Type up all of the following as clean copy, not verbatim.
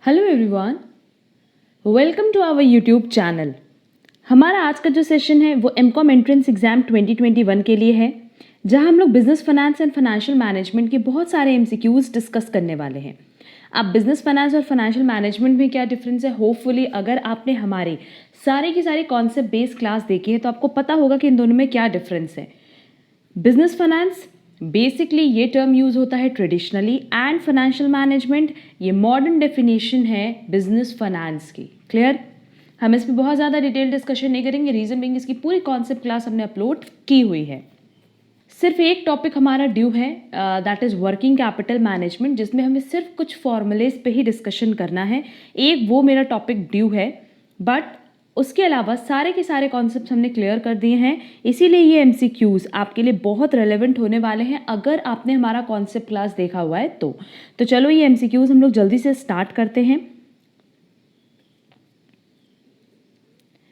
Hello everyone, welcome to our YouTube channel. हमारा आज का जो सेशन है वो एमकॉम एंट्रेंस एग्जाम 2021 के लिए है, जहां हम लोग business finance and financial management के बहुत सारे एमसीक्यूज डिस्कस करने वाले हैं। अब बिजनेस फाइनेंस और फाइनेंशियल मैनेजमेंट में क्या डिफरेंस है, होपफुली अगर आपने हमारी सारे की सारी कॉन्सेप्ट बेस्ड क्लास देखी है तो आपको पता होगा कि इन दोनों में क्या डिफरेंस है। बिजनेस फाइनेंस बेसिकली ये टर्म यूज होता है ट्रेडिशनली, एंड फाइनेंशियल मैनेजमेंट ये मॉडर्न डेफिनेशन है बिजनेस फाइनेंस की। क्लियर? हम इस पर बहुत ज़्यादा डिटेल डिस्कशन नहीं करेंगे, रीजन बिंग इसकी पूरी कॉन्सेप्ट क्लास हमने अपलोड की हुई है। सिर्फ एक टॉपिक हमारा ड्यू है, that is working capital management, जिसमें हमें सिर्फ कुछ फॉर्मूलेज पे ही डिस्कशन करना है। एक वो मेरा टॉपिक ड्यू है, बट उसके अलावा सारे के सारे कॉन्सेप्ट हमने क्लियर कर दिए हैं। इसीलिए ये एमसीक्यूज आपके लिए बहुत रेलेवेंट होने वाले हैं अगर आपने हमारा कॉन्सेप्ट क्लास देखा हुआ है तो चलो ये एमसीक्यूज हम लोग जल्दी से स्टार्ट करते हैं।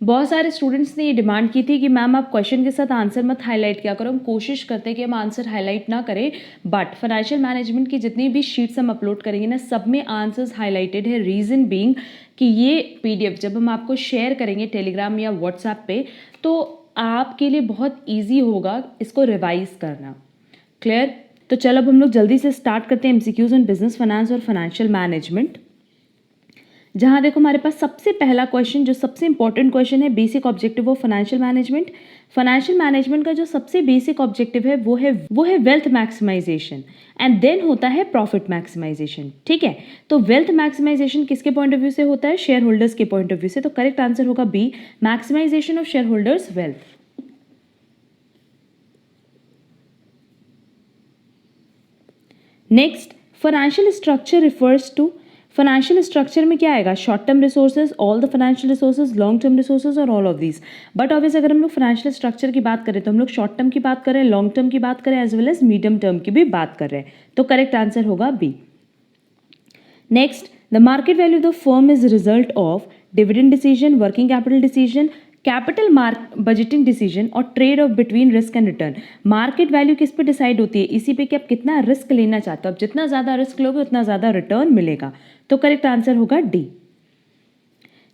बहुत सारे स्टूडेंट्स ने ये डिमांड की थी कि मैम आप क्वेश्चन के साथ आंसर मत हाईलाइट किया करो। हम कोशिश करते हैं कि हम आंसर हाईलाइट ना करें, बट फाइनेंशियल मैनेजमेंट की जितनी भी शीट्स हम अपलोड करेंगे ना, सब में आंसर्स हाईलाइटेड है। रीज़न बीइंग कि ये पीडीएफ जब हम आपको शेयर करेंगे टेलीग्राम या व्हाट्सएप पे, तो आपके लिए बहुत ईजी होगा इसको रिवाइज करना। क्लियर? तो चलो अब हम लोग जल्दी से स्टार्ट करते हैं एमसीक्यूज ऑन बिजनेस फाइनेंस और फाइनेंशियल मैनेजमेंट। जहां देखो हमारे पास सबसे पहला क्वेश्चन, जो सबसे इंपॉर्टेंट क्वेश्चन है, basic objective of financial management. Financial management का जो सबसे बेसिक ऑब्जेक्टिव है वो है वेल्थ मैक्सिमाइजेशन, एंड देन होता है प्रॉफिट मैक्सिमाइजेशन। ठीक है, तो वेल्थ मैक्सिमाइजेशन किसके पॉइंट ऑफ व्यू से होता है? शेयर होल्डर्स के पॉइंट ऑफ व्यू से। तो करेक्ट आंसर होगा B, maximisation of shareholders wealth. Next, financial structure refers to, financial structure में क्या आएगा? Short term resources, all the financial resources, long term resources और all of these. But obvious अगर हम लोग फाइनेंशियल स्ट्रक्चर की बात करें तो हम लोग शॉर्ट टर्म की बात करें, लॉन्ग टर्म की बात करें, as well as medium term की भी बात कर रहे हैं। तो करेक्ट आंसर होगा B. Next, the market value of the firm is result of dividend decision, working capital decision, capital mark budgeting decision और trade off between risk and return. Market value किस पे डिसाइड होती है? इसी पे कि आप कितना रिस्क लेना चाहते हो। आप जितना ज़्यादा रिस्क लोगे उतना ज़्यादा रिटर्न मिलेगा। तो करेक्ट आंसर होगा D.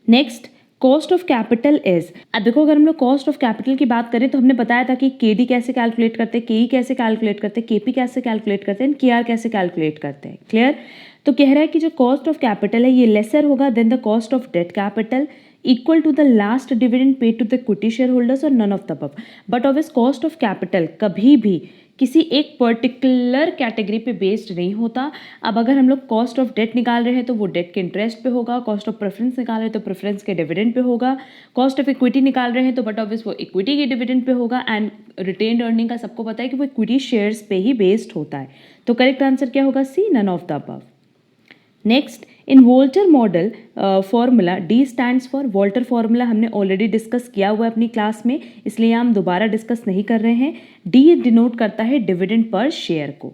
Next, cost of capital is, अब देखो अगर हम लोग कॉस्ट ऑफ कैपिटल की बात करें तो हमने बताया था कि केडी कैसे कैलकुलेट करते हैं, केई कैसे कैलकुलेट करते हैं, केपी कैसे कैलकुलेट करते हैं, केआर कैसे कैलकुलेट करते हैं। क्लियर? तो कह रहा है कि जो कॉस्ट ऑफ कैपिटल है ये लेसर होगा than the cost of debt capital, equal to the last dividend paid to the equity shareholders और none of the above. But obvious cost of capital कभी भी किसी एक पर्टिकुलर कैटेगरी पे based नहीं होता। अब अगर हम लोग कॉस्ट ऑफ डेट निकाल रहे हैं तो वो डेट के इंटरेस्ट पे होगा, कॉस्ट ऑफ प्रेफरेंस निकाल रहे हैं तो प्रेफरेंस के डिविडेंड पे होगा, कॉस्ट ऑफ इक्विटी निकाल रहे हैं तो बट ऑब्वियस वो इक्विटी के डिविडेंड पे होगा, एंड रिटेन्ड अर्निंग का सबको पता है कि वो इक्विटी शेयर्स पे ही बेस्ड होता है। तो करेक्ट आंसर क्या होगा? C, none of the above. Next, in Walter model formula D stands for, Walter formula हमने ऑलरेडी डिस्कस किया हुआ है अपनी क्लास में, इसलिए हम दोबारा डिस्कस नहीं कर रहे हैं। डी डिनोट करता है डिविडेंड पर शेयर को।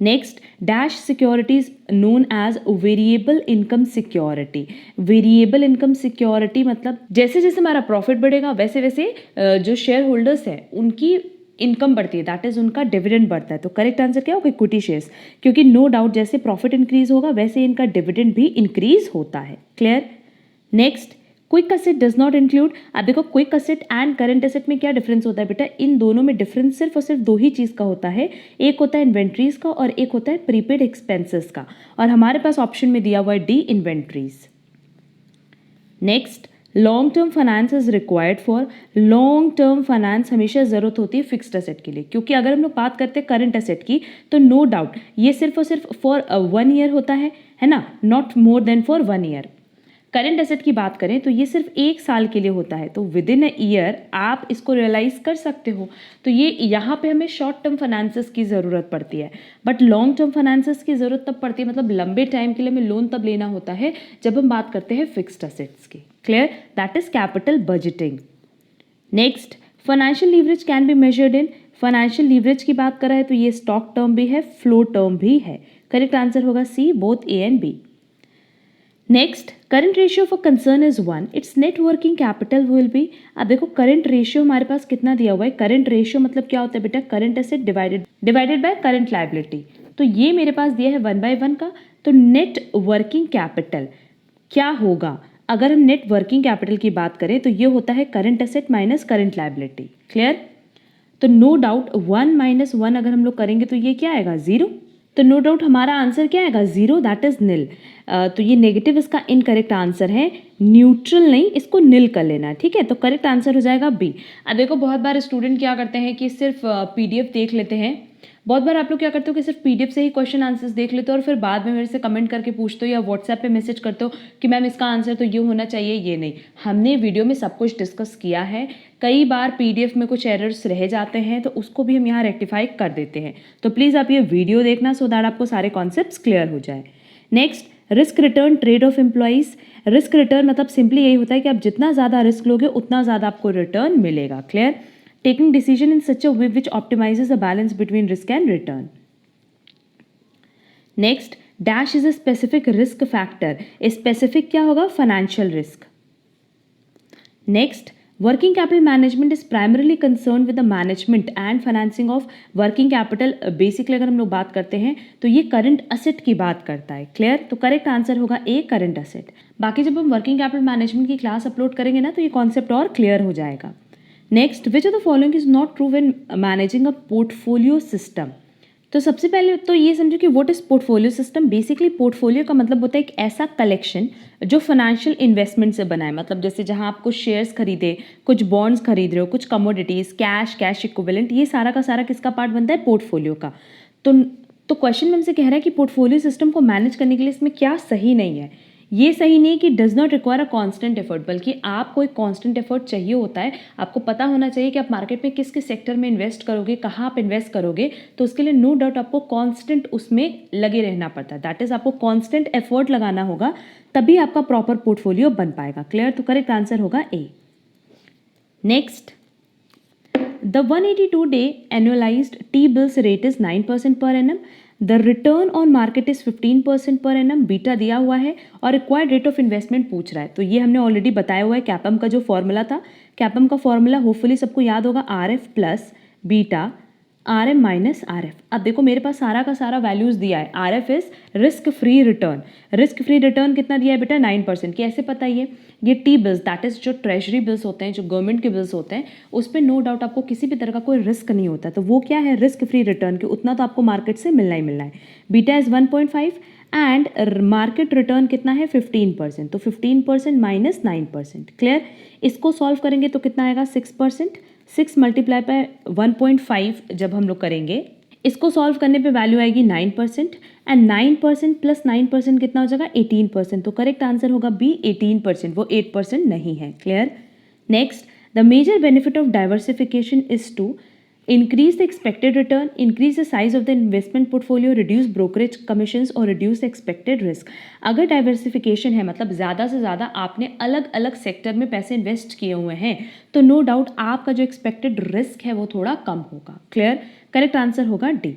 Next, dash securities known as variable income security. Variable income security मतलब जैसे जैसे हमारा प्रॉफिट बढ़ेगा वैसे वैसे जो शेयर होल्डर्स है उनकी इनकम बढ़ती है, दैट इज उनका डिविडेंड बढ़ता है। तो करेक्ट आंसर क्या होगा? इक्विटी शेयर्स, क्योंकि नो डाउट जैसे प्रॉफिट इंक्रीज होगा वैसे इनका डिविडेंड भी इंक्रीज होता है। Clear? Next, quick asset does not include. अब देखो quick asset and current asset में क्या डिफरेंस होता है बेटा? इन दोनों में डिफरेंस सिर्फ और सिर्फ दो ही चीज़ का होता है, एक होता है इन्वेंट्रीज का और एक होता है प्रीपेड एक्सपेंसेस का, और हमारे पास ऑप्शन में दिया हुआ है D, inventories. Next, long term finance is required for, long term finance हमेशा ज़रूरत होती है फिक्स्ड असेट के लिए, क्योंकि अगर हम लोग बात करते हैं करंट असेट की तो नो डाउट ये सिर्फ और सिर्फ फॉर 1 ईयर होता है ना, not more than for 1 year. Current asset की बात करें तो ये सिर्फ 1 साल के लिए होता है, तो विद इन अ ईयर आप इसको रियलाइज कर सकते हो। तो ये यहाँ पे हमें शॉर्ट टर्म फाइनेंसेस की ज़रूरत पड़ती है, बट लॉन्ग टर्म फाइनेंसेस की ज़रूरत तब पड़ती है, मतलब लंबे टाइम के लिए हमें लोन तब लेना होता है जब हम बात करते हैं फिक्स्ड असेट्स की। Clear? That is capital budgeting. Next, financial leverage can be measured in, financial leverage की बात कर रहा है तो ये स्टॉक टर्म भी है, फ्लो टर्म भी है। करेक्ट आंसर होगा C, both A and B. Next, current ratio of a concern is 1, its net working capital will be. अब देखो करंट रेशियो हमारे पास कितना दिया हुआ है? करंट रेशियो मतलब क्या होता है बेटा? Current asset divided by current liability. तो ये मेरे पास दिया है 1/1 का, तो नेट वर्किंग कैपिटल क्या होगा? अगर हम नेट वर्किंग कैपिटल की बात करें तो ये होता है current asset minus current liability. Clear? तो नो डाउट 1 माइनस 1 अगर हम लोग करेंगे तो ये क्या आएगा? 0। तो नो डाउट हमारा आंसर क्या आएगा? 0, दैट इज निल। तो ये नेगेटिव इसका इनकरेक्ट आंसर है, न्यूट्रल नहीं, इसको निल कर लेना है। ठीक है, तो करेक्ट आंसर हो जाएगा बी। अब देखो बहुत बार स्टूडेंट क्या करते हैं कि सिर्फ पीडीएफ देख लेते हैं। बहुत बार आप लोग क्या करते हो कि सिर्फ पीडीएफ से ही क्वेश्चन आंसर्स देख लेते हो और फिर बाद में मेरे से कमेंट करके पूछते हो या व्हाट्सएप पे मैसेज करते हो कि मैम इसका आंसर तो ये होना चाहिए, ये नहीं। हमने वीडियो में सब कुछ डिस्कस किया है। कई बार पीडीएफ में कुछ एरर्स रह जाते हैं तो उसको भी हम यहाँ रेक्टिफाई कर देते हैं। तो प्लीज़ आप ये वीडियो देखना सो दैट आपको सारे कॉन्सेप्ट्स क्लियर हो जाए। Next, risk return trade off employees. Risk return मतलब सिंपली यही होता है कि आप जितना ज़्यादा रिस्क लोगे उतना ज़्यादा आपको रिटर्न मिलेगा। Clear? Taking decision in such a way which optimises the balance between risk and return. Next, dash is a specific risk factor. Specific क्या होगा? Financial risk. Next, working capital management is primarily concern with the management and financing of working capital. Basically अगर हम लोग बात करते हैं तो ये करंट असेट की बात करता है। क्लियर? तो करेक्ट आंसर होगा ए, करंट असेट। बाकी जब हम वर्किंग कैपिटल मैनेजमेंट की क्लास अपलोड करेंगे ना तो ये कॉन्सेप्ट और क्लियर हो जाएगा। Next, which of the following is not true when managing a portfolio system. तो सबसे पहले तो ये समझो कि what is portfolio system. Basically portfolio का मतलब होता है एक ऐसा कलेक्शन जो फाइनेंशियल इन्वेस्टमेंट से बना है। मतलब जैसे जहां आप कुछ शेयर्स खरीदे, कुछ बॉन्ड्स खरीद रहे हो, कुछ कमोडिटीज, कैश इक्विवेलेंट, ये सारा का सारा किसका पार्ट बनता है? पोर्टफोलियो का। तो क्वेश्चन में हमसे कह रहा है कि पोर्टफोलियो सिस्टम को मैनेज करने के लिए इसमें क्या सही नहीं है। ये सही नहीं कि does not require a constant effort, बल्कि आपको एक कांस्टेंट एफर्ट चाहिए होता है। आपको पता होना चाहिए कि आप मार्केट में किस किस सेक्टर में इन्वेस्ट करोगे, कहाँ आप इन्वेस्ट करोगे। तो उसके लिए नो डाउट आपको कांस्टेंट उसमें लगे रहना पड़ता है। दैट इज आपको कांस्टेंट एफर्ट लगाना होगा, तभी आपका प्रॉपर पोर्टफोलियो बन पाएगा। क्लियर? तो करेक्ट आंसर होगा A. Next, the 182-day annualized T-bills rate is 9% per annum. The return on market is 15% per annum. Beta दिया हुआ है और रिक्वायर्ड रेट ऑफ इन्वेस्टमेंट पूछ रहा है। तो ये हमने ऑलरेडी बताया हुआ है। कैपम का जो फॉर्मूला था, कैपम का फॉर्मूला होपफुली सबको याद होगा, R F plus beta R M minus R F. अब देखो मेरे पास सारा का सारा वैल्यूज दिया है। R F is risk free return. Risk free return कितना दिया है बेटा? 9%। कैसे पता ये टी बिल्स, दैट इज जो ट्रेजरी बिल्स होते हैं, जो गवर्नमेंट के बिल्स होते हैं, उस पर नो डाउट आपको किसी भी तरह का कोई रिस्क नहीं होता। तो वो क्या है? रिस्क फ्री रिटर्न की उतना तो आपको मार्केट से मिलना ही मिलना है। Beta is 1.5 and market return कितना है? 15%। तो 15% माइनस 9%। क्लियर? इसको सॉल्व करेंगे तो कितना आएगा? 6%। 6 मल्टीप्लाई बाय 1.5 जब हम लोग करेंगे, इसको सॉल्व करने पे वैल्यू आएगी 9%। एंड 9% प्लस 9% कितना हो जाएगा? 18%। तो करेक्ट आंसर होगा बी, 18%। वो 8% नहीं है। Clear? Next, the major benefit of diversification is to increase the expected return, increase the size of the investment portfolio, reduce brokerage commissions और reduce the expected risk। अगर डाइवर्सिफिकेशन है मतलब ज़्यादा से ज़्यादा आपने अलग अलग सेक्टर में पैसे इन्वेस्ट किए हुए हैं तो नो डाउट आपका जो एक्सपेक्टेड रिस्क है वो थोड़ा कम होगा। क्लियर? करेक्ट आंसर होगा डी।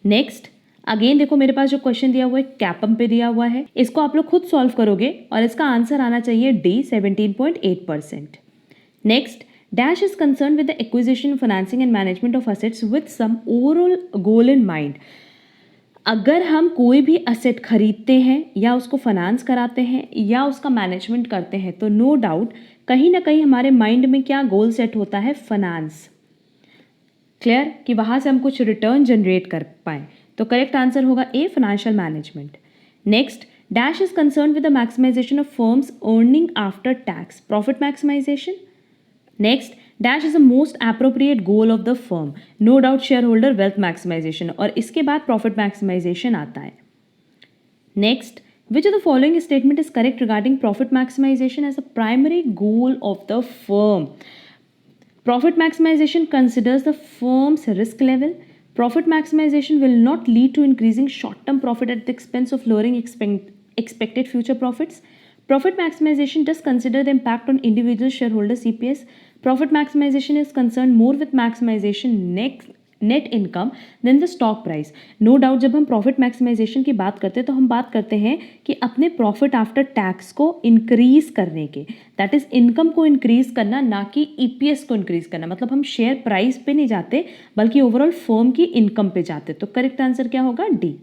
नेक्स्ट, अगेन देखो मेरे पास जो क्वेश्चन दिया हुआ है कैपम पे दिया हुआ है, इसको आप लोग खुद सॉल्व करोगे और इसका आंसर आना चाहिए D, 17.8%। Next, Dash is concerned with the acquisition, financing and management of assets with some overall goal in mind। अगर हम कोई भी असेट खरीदते हैं या उसको फाइनेंस कराते हैं या उसका मैनेजमेंट करते हैं तो नो डाउट कहीं ना कहीं हमारे माइंड में क्या गोल सेट होता है? फाइनेंस। क्लियर? कि वहाँ से हम कुछ रिटर्न जनरेट कर पाएँ। तो करेक्ट आंसर होगा A, financial management. Next, dash is concern with the maximisation of firm's earning after tax, profit maximisation. Next, dash is the most appropriate goal of the firm, no doubt shareholder wealth maximisation, और इसके बाद profit maximisation आता है। Next, which of the following statement is correct regarding profit maximisation as a primary goal of the firm. Profit maximization considers the firm's risk level. Profit maximization will not lead to increasing short-term profit at the expense of lowering expected future profits. Profit maximization does consider the impact on individual shareholder CPS. Profit maximization is concerned more with maximization net income than the stock price. No doubt जब हम profit maximisation की बात करते हैं तो हम बात करते हैं कि अपने प्रॉफिट आफ्टर टैक्स को इंक्रीज करने के, दैट इज इनकम को इंक्रीज करना, ना कि ईपीएस को इंक्रीज करना। मतलब हम शेयर प्राइस पे नहीं जाते बल्कि ओवरऑल फर्म की इनकम पे जाते। तो करेक्ट आंसर क्या होगा? D.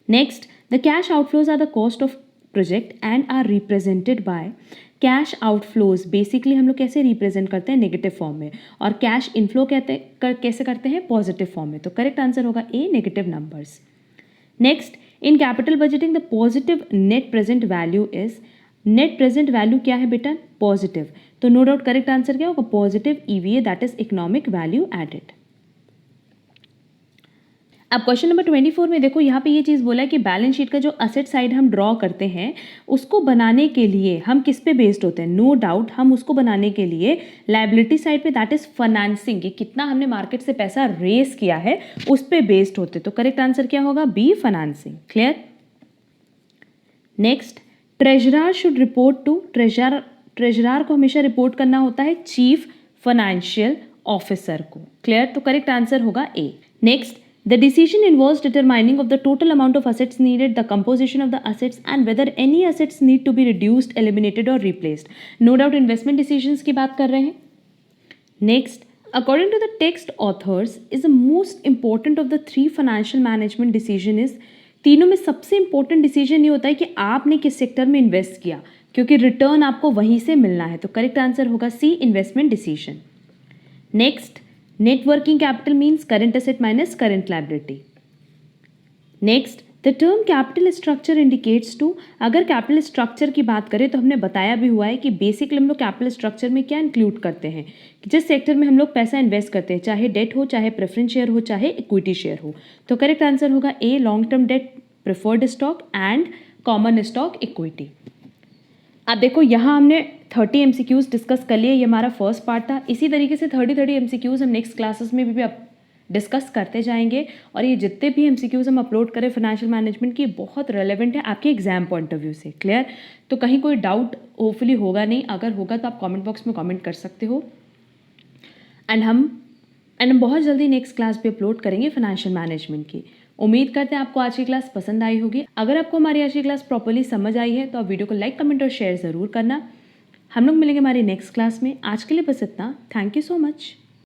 Next, the cash outflows are the cost of project and are represented by cash outflows. Basically हम लोग कैसे रिप्रेजेंट करते हैं, नेगेटिव फॉर्म में, और कैश इनफ्लो कैसे करते हैं, पॉजिटिव फॉर्म में। तो करेक्ट आंसर होगा A, negative numbers. Next, in capital budgeting the positive net present value is, net present value क्या है बेटा, पॉजिटिव। तो नो डाउट करेक्ट आंसर क्या होगा, positive EVA, that is economic value added. अब क्वेश्चन नंबर 24 में देखो, यहाँ पे ये चीज़ बोला है कि बैलेंस शीट का जो असेट साइड हम ड्रॉ करते हैं उसको बनाने के लिए हम किस पे बेस्ड होते हैं। नो डाउट हम उसको बनाने के लिए लायबिलिटी साइड पे, दैट इज फाइनेंसिंग, कि कितना हमने मार्केट से पैसा रेस किया है उस पे बेस्ड होते। तो करेक्ट आंसर क्या होगा, B, financing. Clear. Next, treasurer should report to, treasurer को हमेशा रिपोर्ट करना होता है चीफ फाइनेंशियल ऑफिसर को। क्लियर। तो करेक्ट आंसर होगा A. Next, the decision involves determining of the total amount of assets needed, the composition of the assets and whether any assets need to be reduced, eliminated or replaced. No doubt investment decisions की बात कर रहे हैं। Next, according to the text authors, is the most important of the three financial management decision is, तीनों में सबसे important decision ये होता है कि आपने किस सेक्टर में इन्वेस्ट किया, क्योंकि रिटर्न आपको वहीं से मिलना है। तो करेक्ट आंसर होगा C, investment decision. Next, net working capital means current asset minus current liability. Next, the term capital structure indicates to, अगर कैपिटल स्ट्रक्चर की बात करें तो हमने बताया भी हुआ है कि बेसिकली हम लोग कैपिटल स्ट्रक्चर में क्या इंक्लूड करते हैं, कि जिस सेक्टर में हम लोग पैसा इन्वेस्ट करते हैं, चाहे डेट हो, चाहे प्रेफरेंस शेयर हो, चाहे इक्विटी शेयर हो। तो करेक्ट आंसर होगा A, long term debt, preferred stock and common stock equity. अब देखो यहाँ हमने 30 MCQs डिस्कस कर लिए, ये हमारा फर्स्ट पार्ट था। इसी तरीके से 30 MCQs हम नेक्स्ट क्लासेस में भी अब डिस्कस करते जाएंगे, और ये जितने भी MCQs हम अपलोड करें फाइनेंशियल मैनेजमेंट की, बहुत रेलेवेंट है आपके एग्जाम पॉइंट ऑफ व्यू से। क्लियर। तो कहीं कोई डाउट होपफुली होगा नहीं, अगर होगा तो आप कमेंट बॉक्स में कमेंट कर सकते हो। एंड हम बहुत जल्दी नेक्स्ट क्लास भी अपलोड करेंगे फाइनेंशियल मैनेजमेंट की। उम्मीद करते हैं आपको आज की क्लास पसंद आई होगी। अगर आपको हमारी आज की क्लास प्रॉपर्ली समझ आई है तो आप वीडियो को लाइक, कमेंट और शेयर ज़रूर करना। हम लोग मिलेंगे हमारी नेक्स्ट क्लास में। आज के लिए बस इतना। Thank you so much.